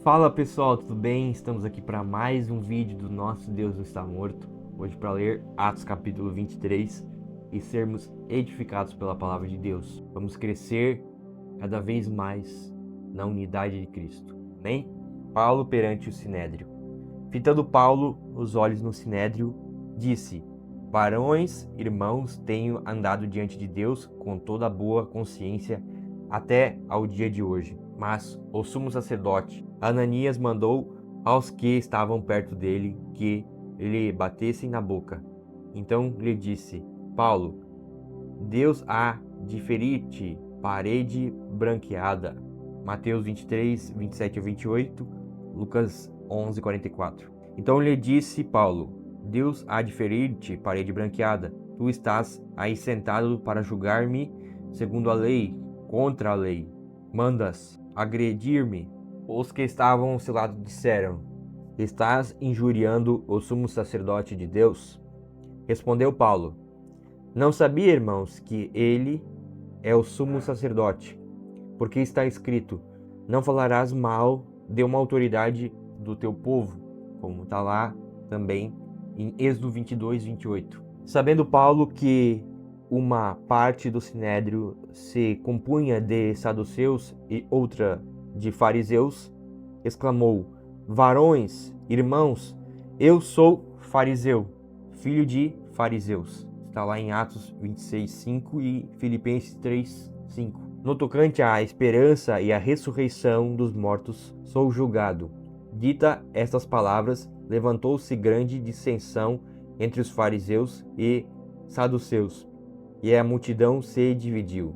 Fala pessoal, tudo bem? Estamos aqui para mais um vídeo do Nosso Deus Não Está Morto. Hoje para ler Atos capítulo 23 e sermos edificados pela palavra de Deus. Vamos crescer cada vez mais na unidade de Cristo. Amém? Paulo perante o Sinédrio. Fitando Paulo os olhos no Sinédrio, disse: Varões, irmãos, tenho andado diante de Deus com toda boa consciência até ao dia de hoje. Mas o sumo sacerdote Ananias mandou aos que estavam perto dele que lhe batessem na boca. Então lhe disse: Paulo, Deus há de ferir-te parede branqueada. Mateus 23, 27 a 28, Lucas 11, 44. Então lhe disse Paulo: Deus há de ferir-te parede branqueada. Tu estás aí sentado para julgar-me segundo a lei, contra a lei. Mandas agredir-me. Os que estavam ao seu lado disseram: Estás injuriando o sumo sacerdote de Deus? Respondeu Paulo: Não sabia, irmãos, que ele é o sumo sacerdote, porque está escrito: Não falarás mal de uma autoridade do teu povo, como está lá também em Êxodo 22, 28. Sabendo Paulo que uma parte do sinédrio se compunha de saduceus e outra de fariseus, exclamou: Varões, irmãos, eu sou fariseu, filho de fariseus. Está lá em Atos 26, 5 e Filipenses 3, 5. No tocante à esperança e à ressurreição dos mortos, sou julgado. Dita estas palavras, levantou-se grande dissensão entre os fariseus e saduceus, e a multidão se dividiu,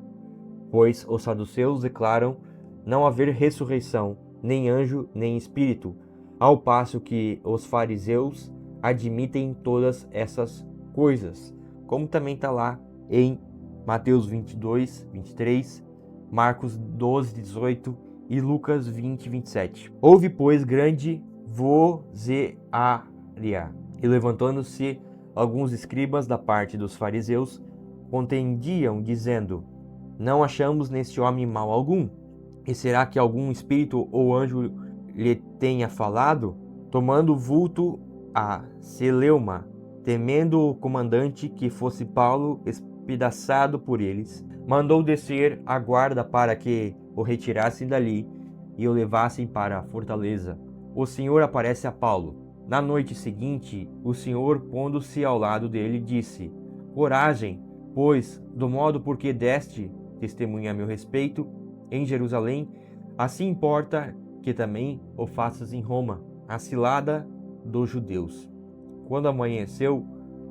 pois os saduceus declaram não haver ressurreição, nem anjo, nem espírito, ao passo que os fariseus admitem todas essas coisas, como também está lá em Mateus 22, 23, Marcos 12, 18 e Lucas 20, 27. Houve, pois, grande vozearia, e levantando-se alguns escribas da parte dos fariseus, contendiam, dizendo: Não achamos neste homem mal algum. E será que algum espírito ou anjo lhe tenha falado? Tomando vulto a celeuma, temendo o comandante que fosse Paulo espedaçado por eles, mandou descer a guarda para que o retirassem dali e o levassem para a fortaleza. O Senhor aparece a Paulo. Na noite seguinte, o Senhor, pondo-se ao lado dele, disse: Coragem, pois, do modo por que deste testemunha a meu respeito em Jerusalém, assim importa que também o faças em Roma. A cilada dos judeus. Quando amanheceu,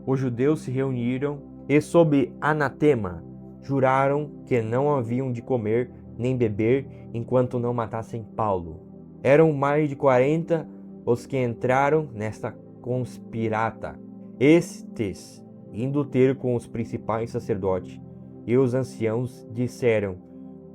os judeus se reuniram e, sob anatema, juraram que não haviam de comer nem beber enquanto não matassem Paulo. Eram mais de 40 os que entraram nesta conspirata. Estes, indo ter com os principais sacerdotes e os anciãos, disseram: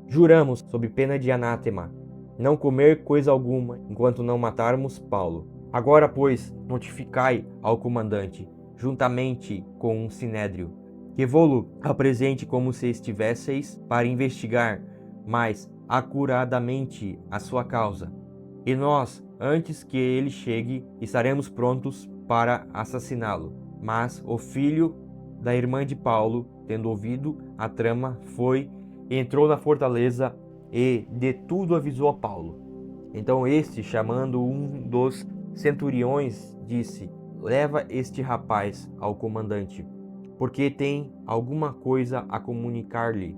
Juramos, sob pena de anátema, não comer coisa alguma enquanto não matarmos Paulo. Agora, pois, notificai ao comandante, juntamente com um sinédrio, que vô-lo apresente como se estivesseis para investigar mais acuradamente a sua causa. E nós, antes que ele chegue, estaremos prontos para assassiná-lo. Mas o filho da irmã de Paulo, tendo ouvido a trama, foi, entrou na fortaleza e de tudo avisou a Paulo. Então este, chamando um dos centuriões, disse: Leva este rapaz ao comandante, porque tem alguma coisa a comunicar-lhe.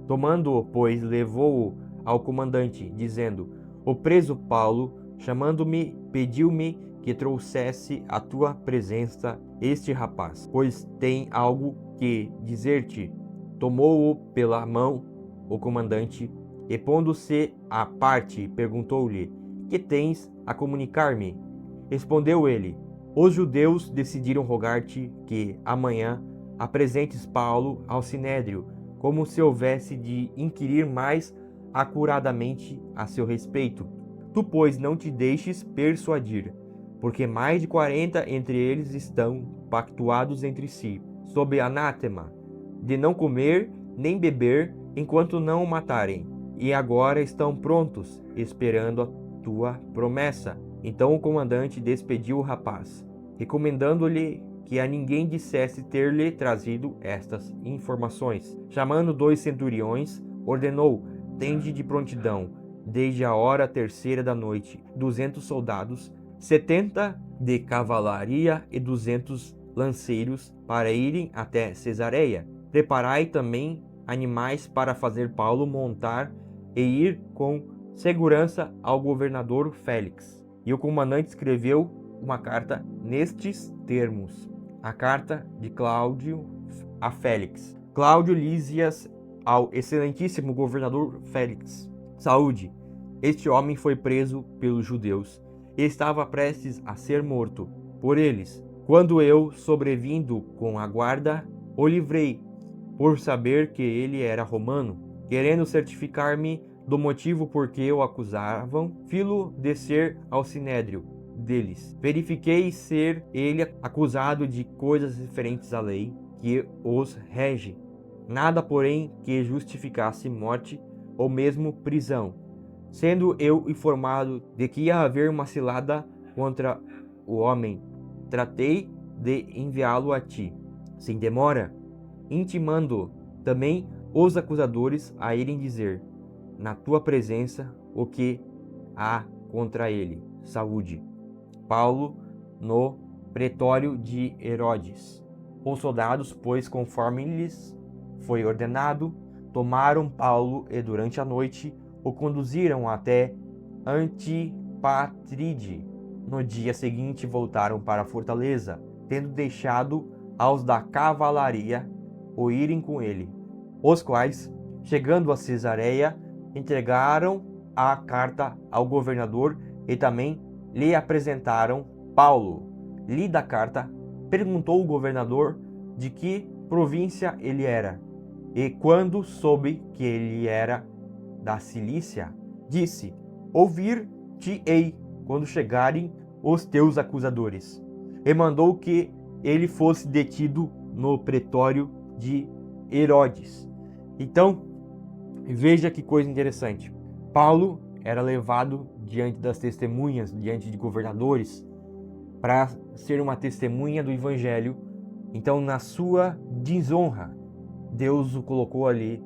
Tomando-o, pois, levou-o ao comandante, dizendo: O preso Paulo, chamando-me, pediu-me que trouxesse à tua presença este rapaz, pois tem algo que dizer-te. Tomou-o pela mão o comandante e, pondo-se à parte, perguntou-lhe: Que tens a comunicar-me? Respondeu ele: Os judeus decidiram rogar-te que amanhã apresentes Paulo ao sinédrio, como se houvesse de inquirir mais acuradamente a seu respeito. Tu, pois, não te deixes persuadir, porque mais de 40 entre eles estão pactuados entre si, sob anátema, de não comer nem beber enquanto não o matarem, e agora estão prontos, esperando tua promessa. Então o comandante despediu o rapaz, recomendando-lhe que a ninguém dissesse ter-lhe trazido estas informações. Chamando 2 centuriões, ordenou: tende de prontidão, desde a hora terceira da noite, 200 soldados, 70 de cavalaria e 200 lanceiros, para irem até Cesareia. Preparai também animais para fazer Paulo montar e ir com segurança ao governador Félix. E o comandante escreveu uma carta nestes termos: a carta de Cláudio a Félix. Cláudio Lísias ao excelentíssimo governador Félix: saúde! Este homem foi preso pelos judeus e estava prestes a ser morto por eles. Quando eu, sobrevindo com a guarda, o livrei, por saber que ele era romano, querendo certificar-me do motivo por que o acusavam, filo descer ao sinédrio deles. Verifiquei ser ele acusado de coisas referentes à lei que os rege, nada, porém, que justificasse morte ou mesmo prisão. Sendo eu informado de que ia haver uma cilada contra o homem, tratei de enviá-lo a ti, sem demora, intimando também os acusadores a irem dizer, na tua presença, o que há contra ele. Saúde. Paulo, no pretório de Herodes. Os soldados, pois, conforme lhes foi ordenado, tomaram Paulo e durante a noite o conduziram até Antipatride. No dia seguinte voltaram para a fortaleza, tendo deixado aos da cavalaria o irem com ele, os quais, chegando a Cesareia, entregaram a carta ao governador e também lhe apresentaram Paulo. Lida a carta, perguntou o governador de que província ele era, e quando soube que ele era da Cilícia, disse: ouvir-te-ei quando chegarem os teus acusadores. E mandou que ele fosse detido no pretório de Herodes. Então, veja que coisa interessante. Paulo era levado diante das testemunhas, diante de governadores, para ser uma testemunha do Evangelho. Então, na sua desonra, Deus o colocou ali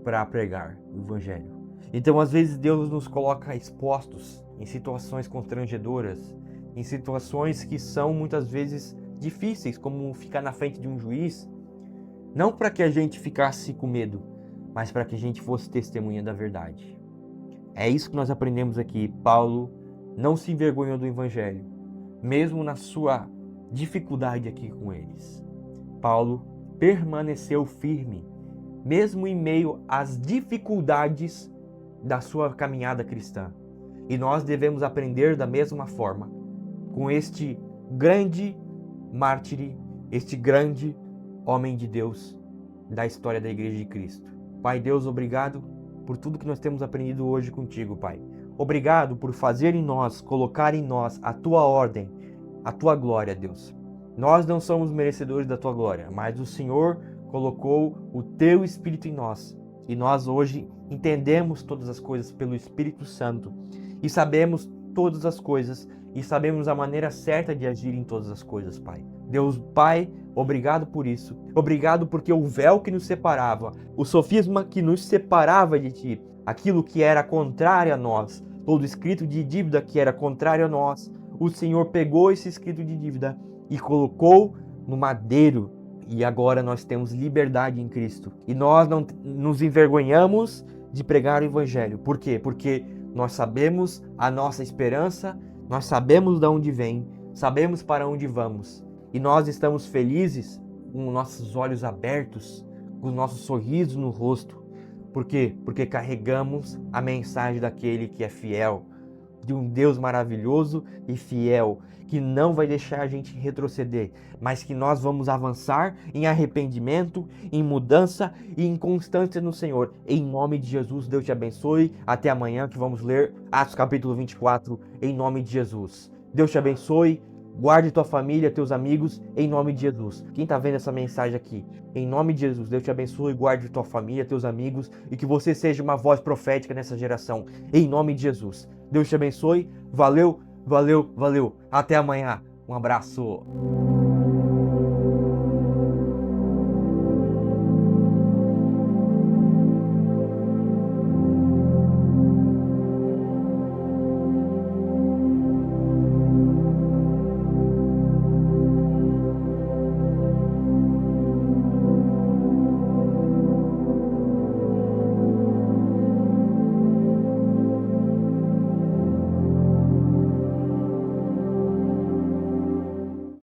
para pregar o Evangelho. Então, às vezes, Deus nos coloca expostos em situações constrangedoras, em situações que são muitas vezes difíceis, como ficar na frente de um juiz, não para que a gente ficasse com medo, mas para que a gente fosse testemunha da verdade. É isso que nós aprendemos aqui. Paulo não se envergonhou do Evangelho, mesmo na sua dificuldade aqui com eles. Paulo permaneceu firme, mesmo em meio às dificuldades da sua caminhada cristã. E nós devemos aprender da mesma forma com este grande mártir, este grande homem de Deus da história da Igreja de Cristo. Pai Deus, obrigado por tudo que nós temos aprendido hoje contigo, Pai. Obrigado por fazer em nós, colocar em nós a tua ordem, a tua glória, Deus. Nós não somos merecedores da tua glória, mas o Senhor colocou o teu Espírito em nós. E nós hoje entendemos todas as coisas pelo Espírito Santo. E sabemos todas as coisas. E sabemos a maneira certa de agir em todas as coisas, Pai. Deus, Pai, obrigado por isso. Obrigado porque o véu que nos separava, o sofisma que nos separava de Ti, aquilo que era contrário a nós, todo escrito de dívida que era contrário a nós, o Senhor pegou esse escrito de dívida e colocou no madeiro. E agora nós temos liberdade em Cristo. E nós não nos envergonhamos de pregar o Evangelho. Por quê? Porque nós sabemos a nossa esperança, nós sabemos de onde vem, sabemos para onde vamos. E nós estamos felizes, com nossos olhos abertos, com o nosso sorriso no rosto. Por quê? Porque carregamos a mensagem daquele que é fiel, de um Deus maravilhoso e fiel, que não vai deixar a gente retroceder, mas que nós vamos avançar em arrependimento, em mudança e em constância no Senhor. Em nome de Jesus, Deus te abençoe. Até amanhã que vamos ler Atos capítulo 24, em nome de Jesus. Deus te abençoe. Guarde tua família, teus amigos, em nome de Jesus. Quem está vendo essa mensagem aqui, em nome de Jesus, Deus te abençoe, guarde tua família, teus amigos, e que você seja uma voz profética nessa geração, em nome de Jesus. Deus te abençoe. Valeu, valeu, valeu. Até amanhã. Um abraço.